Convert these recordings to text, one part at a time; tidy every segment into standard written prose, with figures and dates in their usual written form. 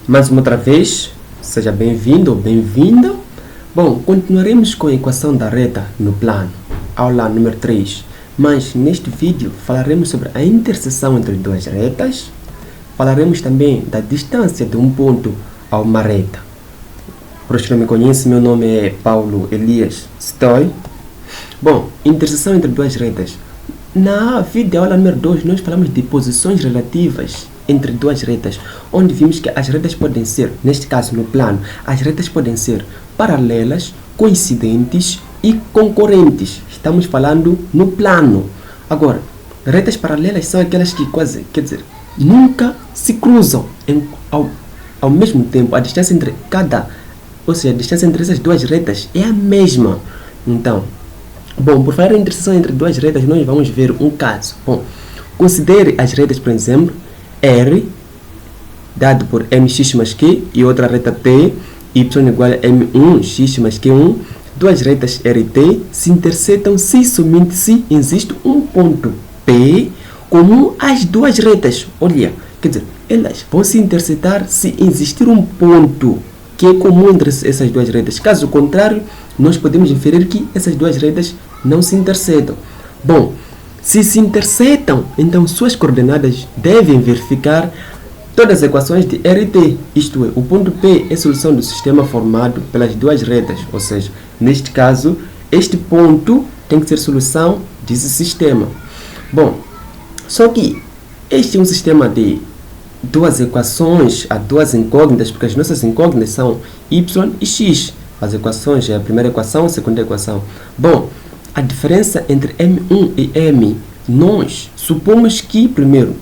Mais uma outra vez, seja bem-vindo ou bem-vinda. Bom, continuaremos com a equação da reta no plano, aula número 3. Mas neste vídeo falaremos sobre a interseção entre duas retas. Falaremos também da distância de um ponto a uma reta. Para os que não me conhecem, meu nome é Paulo Elias Stoy. Bom, interseção entre duas retas. Na videoaula número 2, nós falamos de posições relativas entre duas retas, onde vimos que as retas podem ser, neste caso no plano, as retas podem ser paralelas, coincidentes e concorrentes. Estamos falando no plano. Agora, retas paralelas são aquelas que nunca se cruzam ao mesmo tempo. A distância entre a distância entre essas duas retas é a mesma. Então, bom, por falar em interseção entre duas retas, nós vamos ver um caso. Bom, considere as retas, por exemplo, R, dado por mx mais q, e outra reta T, y igual a m1, x mais q1. Duas retas RT se intersetam se somente se existe um ponto P comum às duas retas. Olha, elas vão se intersetar se existir um ponto que é comum entre essas duas retas. Caso contrário, nós podemos inferir que essas duas retas não se intersetam. Bom, se se intersetam, então suas coordenadas devem verificar todas as equações de RT, isto é, o ponto P é a solução do sistema formado pelas duas retas, ou seja, neste caso, este ponto tem que ser solução desse sistema. Bom, só que este é um sistema de duas equações, há duas incógnitas, porque as nossas incógnitas são y e x. As equações é a primeira equação, a segunda equação. Bom, a diferença entre M1 e M, nós supomos que, primeiro,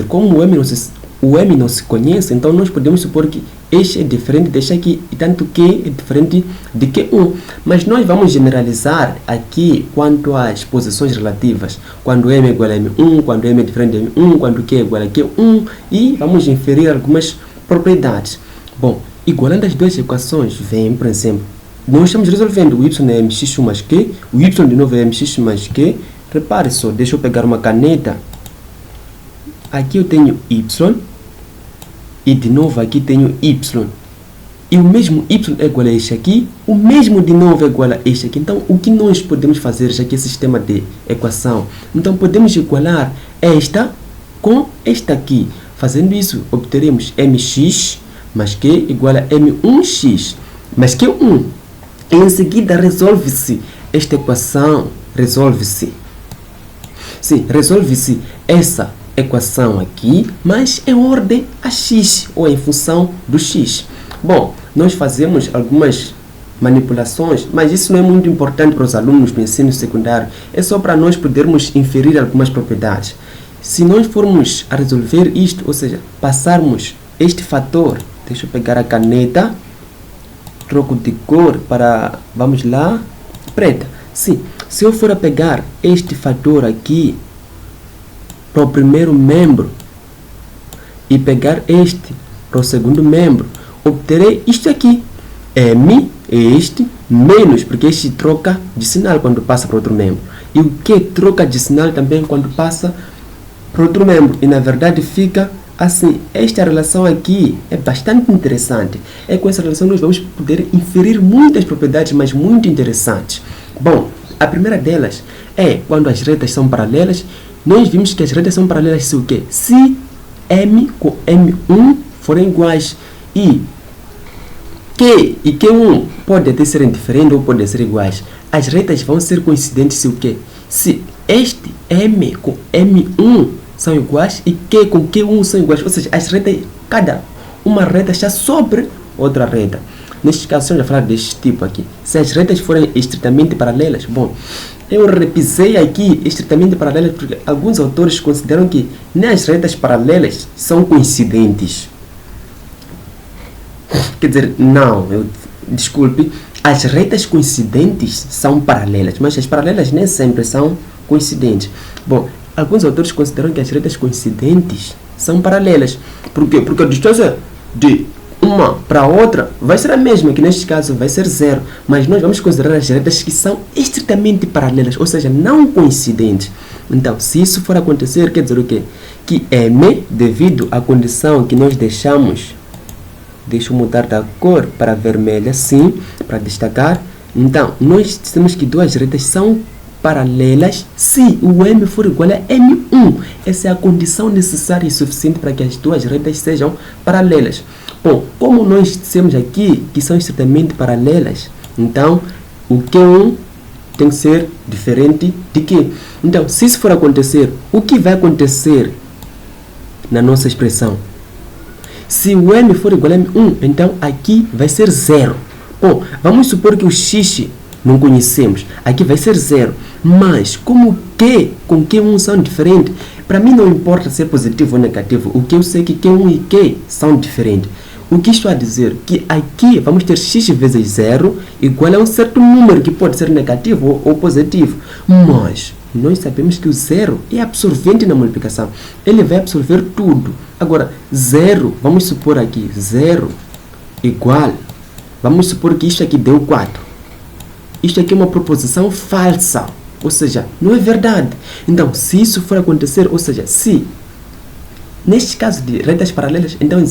como o M não se conhece, então nós podemos supor que este é diferente deste aqui, e tanto que é diferente de Q1. Mas nós vamos generalizar aqui quanto às posições relativas, quando M é igual a M1, quando M é diferente de M1, quando Q é igual a Q1, e vamos inferir algumas propriedades. Bom, igualando as duas equações, vem, por exemplo, nós estamos resolvendo o y é mx1 mais q, o y de novo é mx mais q. Repare só, deixa eu pegar uma caneta. Aqui eu tenho y, e de novo aqui tenho y. E o mesmo y é igual a este aqui, o mesmo de novo é igual a este aqui. Então, o que nós podemos fazer, já que é sistema de equação? Então, podemos igualar esta com esta aqui. Fazendo isso, obteremos mx mais q igual a m1x mais q1. Em seguida, resolve-se esta equação, resolve-se essa equação aqui, mas em ordem a x, ou em função do x. Bom, nós fazemos algumas manipulações, mas isso não é muito importante para os alunos do ensino secundário, é só para nós podermos inferir algumas propriedades. Se nós formos a resolver isto, ou seja, passarmos este fator, deixa eu pegar a caneta, troco de cor para, vamos lá, preta. Sim, se eu for a pegar este fator aqui para o primeiro membro e pegar este para o segundo membro, obterei isto aqui. M é este, menos, porque este troca de sinal quando passa para outro membro. E o que troca de sinal também quando passa para outro membro. E na verdade fica assim. Esta relação aqui é bastante interessante. É com essa relação nós vamos poder inferir muitas propriedades, mas muito interessantes. Bom, a primeira delas é quando as retas são paralelas. Nós vimos que as retas são paralelas se o quê? Se M com M1 forem iguais e Q e Q1 podem até serem diferentes ou podem ser iguais. As retas vão ser coincidentes se o quê? Se este M com M1 são iguais e Q com Q1 são iguais. Ou seja, as retas, cada uma reta está sobre outra reta. Neste caso, eu já falar deste tipo aqui. Se as retas forem estritamente paralelas, bom, eu repisei aqui estritamente paralelas porque alguns autores consideram que nem as retas paralelas são coincidentes. Não, desculpe, as retas coincidentes são paralelas, mas as paralelas nem sempre são coincidentes. Bom, alguns autores consideram que as retas coincidentes são paralelas. Por quê? Porque a distância de uma para outra vai ser a mesma, que neste caso vai ser zero. Mas nós vamos considerar as retas que são estritamente paralelas, ou seja, não coincidentes. Então, se isso for acontecer, quer dizer o quê? Que M, devido à condição que nós deixamos Deixa eu mudar da cor para vermelha, sim, para destacar. Então, nós dizemos que duas retas são paralelas se o M for igual a M1. Essa é a condição necessária e suficiente para que as duas retas sejam paralelas. Bom, como nós dissemos aqui que são estritamente paralelas, então o Q1 tem que ser diferente de Q. Então, se isso for acontecer, o que vai acontecer na nossa expressão? Se o M for igual a M1, então aqui vai ser 0. Bom, vamos supor que o X não conhecemos. Aqui vai ser 0. Mas, como Q com Q1 são diferentes, para mim não importa se é positivo ou negativo. O que eu sei é que Q1 e Q são diferentes. O que estou a dizer? Que aqui vamos ter x vezes 0 igual a um certo número que pode ser negativo ou positivo. Mas nós sabemos que o 0 é absorvente na multiplicação. Ele vai absorver tudo. Agora, 0, vamos supor aqui, 0 igual, vamos supor que isto aqui deu 4. Isto aqui é uma proposição falsa. Ou seja, não é verdade. Então, se isso for acontecer, ou seja, se neste caso de retas paralelas, então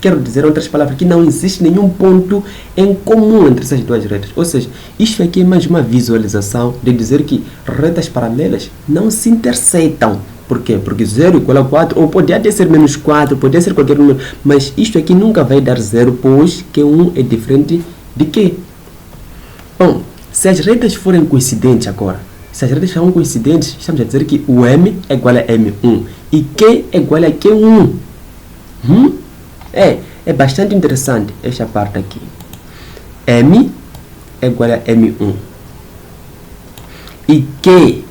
quero dizer, em outras palavras, que não existe nenhum ponto em comum entre essas duas retas. Ou seja, isto aqui é mais uma visualização de dizer que retas paralelas não se intersetam. Por quê? Porque 0 igual a 4, ou pode até ser menos 4, pode ser qualquer número, mas isto aqui nunca vai dar 0, pois Q1 é diferente de Q. Bom, se as retas forem coincidentes agora, se as retas são coincidentes, estamos a dizer que o M é igual a M1 e Q é igual a Q1. É bastante interessante esta parte aqui. M é igual a M1. E Q,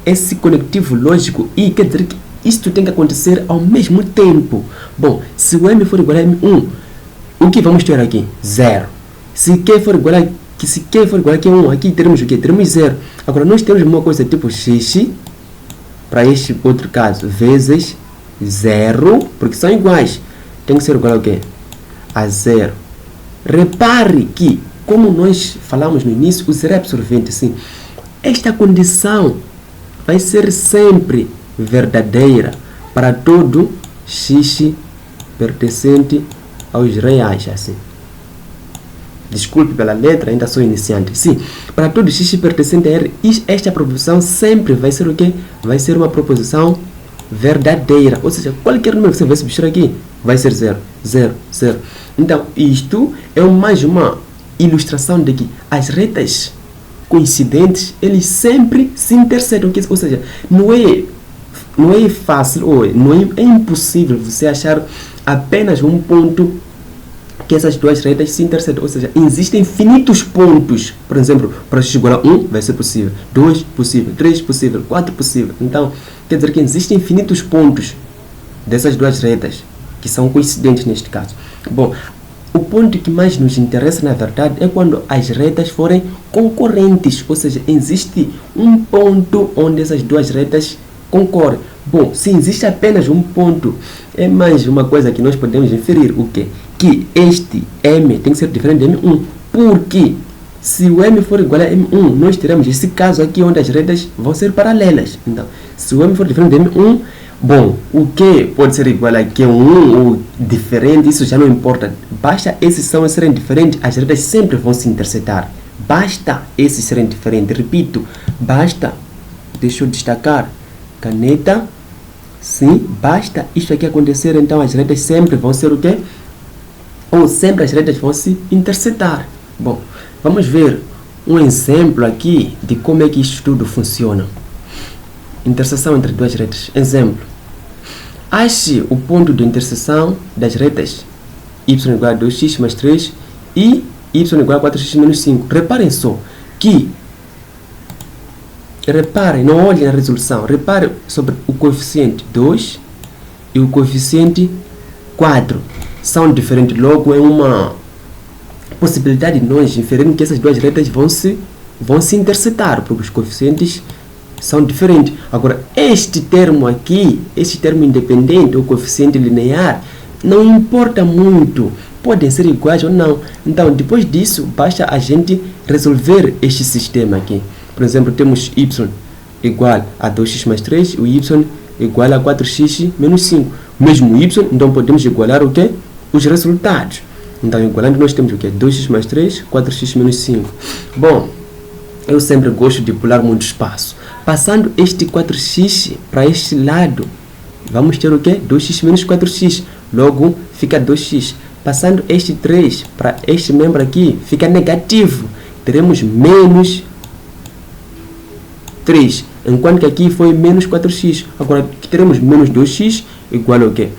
esse conectivo lógico, e quer dizer que isto tem que acontecer ao mesmo tempo. Bom, se o M for igual a M1, o que vamos ter aqui? 0. Se Q for igual a Q1, aqui teremos o que? Teremos 0. Agora, nós temos uma coisa tipo x, para este outro caso, vezes 0, porque são iguais. Tem que ser igual a quê? A 0. Repare que, como nós falamos no início, o 0 é absorvente, sim. Esta condição vai ser sempre verdadeira para todo x pertencente aos reais, assim. Desculpe pela letra, ainda sou iniciante. Sim, para todo x pertencente a R, esta proposição sempre vai ser o quê? Vai ser uma proposição verdadeira. Ou seja, qualquer número que você vai substituir aqui vai ser 0, 0, 0. Então, isto é mais uma ilustração de que as retas coincidentes, eles sempre se intersetam. Ou seja, não é fácil, ou é impossível você achar apenas um ponto que essas duas retas se intersetam. Ou seja, existem infinitos pontos. Por exemplo, para x igual a 1 vai ser possível, 2 possível, 3 possível, 4 possível. Então, quer dizer que existem infinitos pontos dessas duas retas que são coincidentes neste caso. Bom, o ponto que mais nos interessa, na verdade, é quando as retas forem concorrentes. Ou seja, existe um ponto onde essas duas retas concorrem. Bom, se existe apenas um ponto, é mais uma coisa que nós podemos inferir. O quê? Que este M tem que ser diferente de M1. Porque se o M for igual a M1, nós teremos esse caso aqui onde as retas vão ser paralelas. Então, se o M for diferente de M1, bom, o Q pode ser igual a Q1 ou diferente, isso já não importa. Basta esses serem diferentes, as retas sempre vão se intersetar. Basta esses serem diferentes. Repito, basta, deixa eu destacar, caneta, sim, basta isto aqui acontecer, então as retas sempre vão ser o quê? Ou sempre as retas vão se intersetar. Bom, vamos ver um exemplo aqui de como é que isto tudo funciona. Interseção entre duas retas. Exemplo. Ache o ponto de interseção das retas y igual a 2x mais 3 e y igual a 4x menos 5. Reparem só que, não olhem a resolução, reparem sobre o coeficiente 2 e o coeficiente 4. São diferentes, logo é uma possibilidade de nós inferirmos que essas duas retas vão se intersetar, porque os coeficientes são diferentes. Agora, este termo aqui, este termo independente, o coeficiente linear, não importa muito, podem ser iguais ou não. Então, depois disso, basta a gente resolver este sistema aqui. Por exemplo, temos y igual a 2x mais 3 e o y igual a 4x menos 5. Mesmo y, então podemos igualar o quê? os resultados. Então, igualando, nós temos o quê? 2x mais 3, 4x menos 5. Bom, eu sempre gosto de pular muito espaço. Passando este 4x para este lado, vamos ter o quê? 2x menos 4x. Logo, fica 2x. Passando este 3 para este membro aqui, fica negativo. Teremos menos 3. Enquanto que aqui foi menos 4x. Agora, aqui teremos menos 2x igual ao quê?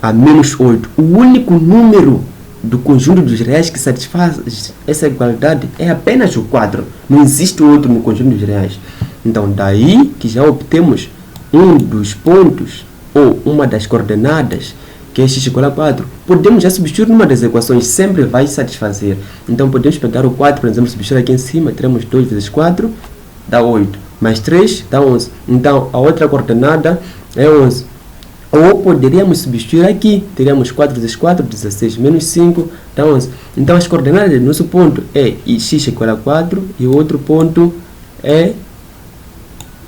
A menos 8. O único número do conjunto dos reais que satisfaz essa igualdade é apenas o 4. Não existe outro no conjunto dos reais. Então, daí que já obtemos um dos pontos ou uma das coordenadas, que é x igual a 4. Podemos já substituir numa das equações, sempre vai satisfazer. Então, podemos pegar o 4, por exemplo, substituir aqui em cima, teremos 2 vezes 4, dá 8. Mais 3, dá 11. Então, a outra coordenada é 11. Ou poderíamos substituir aqui, teríamos 4 vezes 4, 16, menos 5, dá 11. Então, as coordenadas do nosso ponto é x igual a 4 e o outro ponto é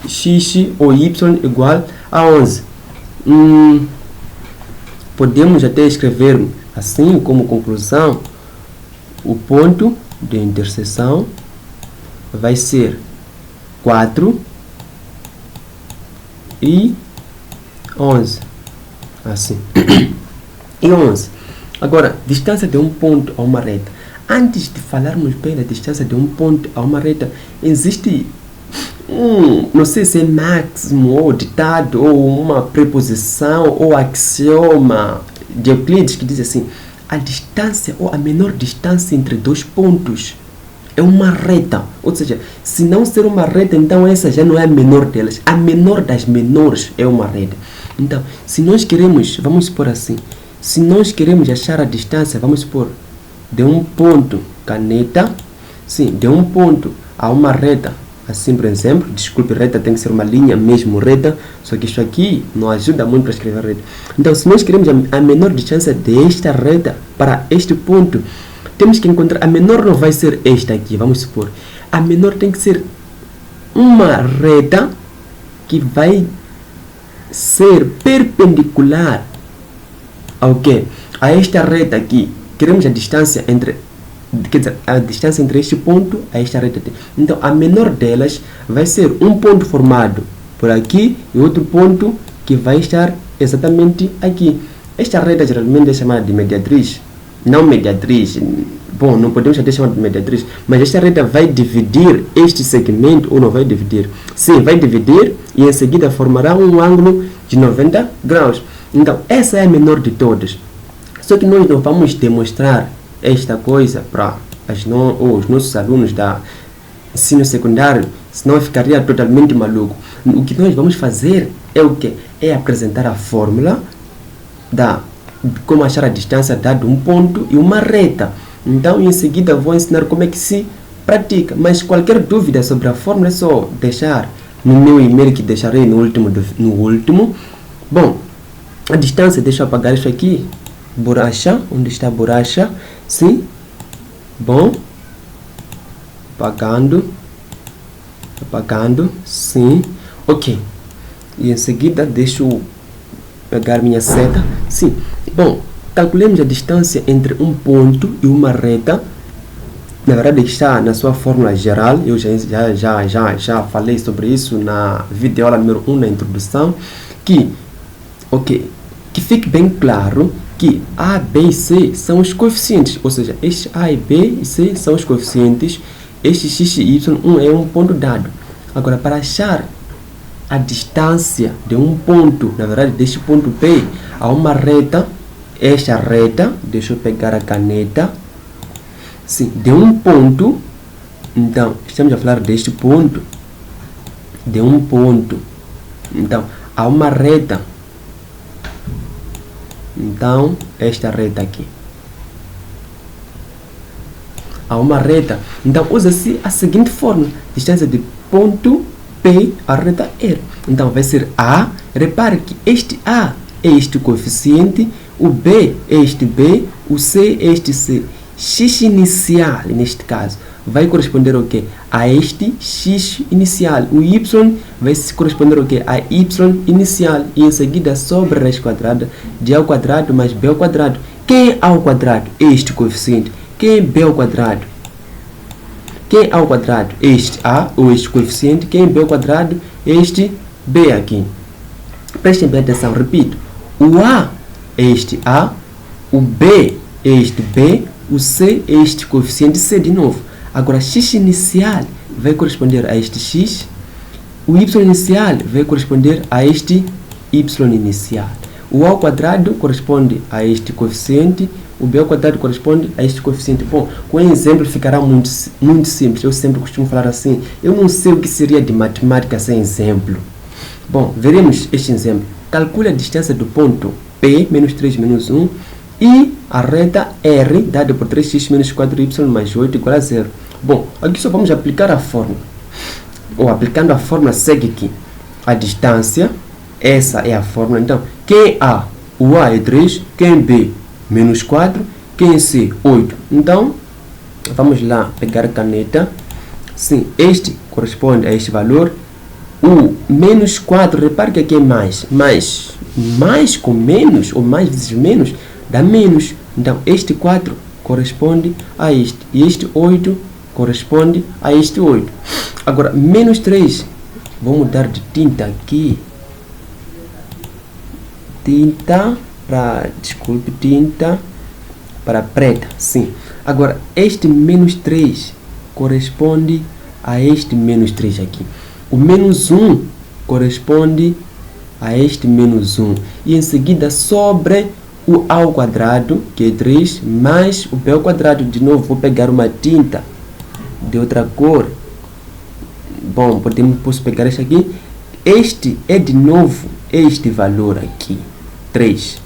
x ou y igual a 11. Podemos até escrever assim como conclusão: o ponto de interseção vai ser 4 e 11. Assim. E 11. Agora, distância de um ponto a uma reta. Antes de falarmos bem da distância de um ponto a uma reta, existe não sei se é máximo ou ditado ou uma preposição ou axioma de Euclides que diz assim: a distância ou a menor distância entre dois pontos é uma reta. Ou seja, se não ser uma reta, então essa já não é a menor delas. A menor das menores é uma reta. Então, se nós queremos, vamos supor assim, se nós queremos achar a distância, vamos supor, de um ponto, caneta, sim, de um ponto a uma reta, assim por exemplo, desculpe, reta tem que ser uma linha mesmo reta, só que isso aqui não ajuda muito para escrever reta. Então, se nós queremos a menor distância desta reta para este ponto, temos que encontrar, a menor não vai ser esta aqui, vamos supor, a menor tem que ser uma reta que vai ser perpendicular ao quê? A esta reta aqui. Queremos a distância entre, quer dizer, a distância entre este ponto a esta reta aqui. Então, a menor delas vai ser um ponto formado por aqui e outro ponto que vai estar exatamente aqui. Esta reta geralmente é chamada de mediatriz. Não mediatriz, bom, não podemos até chamar de mediatriz, mas esta reta vai dividir este segmento, ou não vai dividir? Sim, vai dividir e em seguida formará um ângulo de 90 graus. Então, essa é a menor de todas. Só que nós não vamos demonstrar esta coisa para os nossos alunos da ensino secundário, senão ficaria totalmente maluco. O que nós vamos fazer é o quê? É apresentar a fórmula da como achar a distância dado um ponto e uma reta. Então, em seguida, vou ensinar como é que se pratica. Mas qualquer dúvida sobre a fórmula é só deixar no meu e-mail que deixarei no último. Bom, a distância, deixa eu apagar isso aqui. Borracha, onde está a borracha? Sim. Bom. Apagando. Sim. Ok. E em seguida, deixa eu pegar minha seta. Sim. Bom, calculemos a distância entre um ponto e uma reta. Na verdade está na sua fórmula geral. Eu já falei sobre isso na videoaula número 1, na introdução. Que fique bem claro que A, B e C são os coeficientes. Ou seja, estes A, B e C são os coeficientes. Este X e Y é um ponto dado. Agora, para achar a distância de um ponto, na verdade, deste ponto P a uma reta, esta reta, deixa eu pegar a caneta, sim, de um ponto, então, estamos a falar deste ponto, de um ponto, então, a uma reta, então, esta reta aqui, a uma reta, então, usa-se a seguinte fórmula, distância de ponto P a reta R. Então vai ser A. Repare que este A é este coeficiente, o B é este B, o C é este C. X inicial, neste caso, vai corresponder ao quê? A este X inicial. O Y vai corresponder ao quê? A Y inicial. E em seguida, sobre a raiz quadrada de A ao quadrado mais B ao quadrado, Quem é A ao quadrado? Este coeficiente. Quem é B ao quadrado? Quem é A ao quadrado? Este A, ou este coeficiente. Quem é B ao quadrado? Este B aqui. Prestem bem atenção, repito. O A é este A, o B é este B, o C é este coeficiente C de novo. Agora, x inicial vai corresponder a este x, o y inicial vai corresponder a este y inicial. O A ao quadrado corresponde a este coeficiente, o B ao quadrado corresponde a este coeficiente. Bom, com o exemplo ficará muito simples. Eu sempre costumo falar assim. Eu não sei o que seria de matemática sem exemplo. Bom, veremos este exemplo. Calcule a distância do ponto P, menos 3, menos 1, e a reta R, dada por 3x menos 4y mais 8 igual a 0. Bom, aqui só vamos aplicar a fórmula. Ou aplicando a fórmula, segue aqui. A distância, essa é a fórmula. Então, quem é A? O A é 3, quem é B? Menos 4, quem é C? 8. Então, vamos lá pegar a caneta. Sim, este corresponde a este valor. O menos 4, repare que aqui é mais. Mais com menos, ou mais vezes menos, dá menos. Então, este 4 corresponde a este. E este 8 corresponde a este 8. Agora, menos 3. Vou mudar de tinta aqui. Tinta para preta. Sim. Agora, este menos 3 corresponde a este menos 3 aqui. O menos 1 corresponde a este menos 1. E em seguida, sobre o A ao quadrado, que é 3, mais o B ao quadrado. De novo, vou pegar uma tinta de outra cor. Bom, posso pegar este aqui. Este é de novo este valor aqui, 3.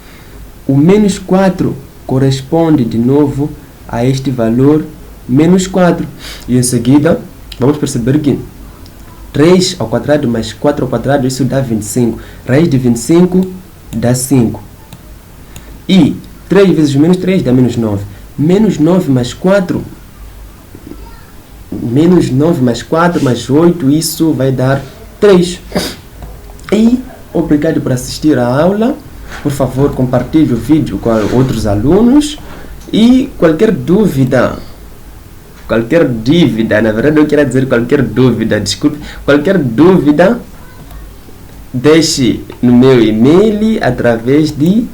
O menos 4 corresponde de novo a este valor, menos 4. E em seguida, vamos perceber que 3 ao quadrado mais 4 ao quadrado, isso dá 25. Raiz de 25 dá 5. E 3 vezes menos 3 dá menos 9. Menos 9 mais 4, menos 9 mais 4 mais 8, isso vai dar 3. E obrigado por assistir à aula. Por favor, compartilhe o vídeo com outros alunos. E qualquer dúvida, na verdade eu quero dizer qualquer dúvida, desculpe, qualquer dúvida, deixe no meu e-mail através de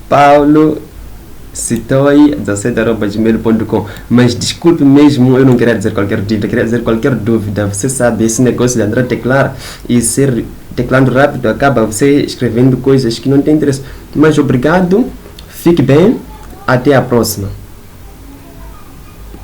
paulocitoi17@gmail.com. Mas desculpe mesmo, eu não queria dizer qualquer dúvida, queria dizer qualquer dúvida. Você sabe, esse negócio de andar a teclar e ser teclando rápido, acaba você escrevendo coisas que não tem interesse. Mas obrigado, fique bem, até a próxima.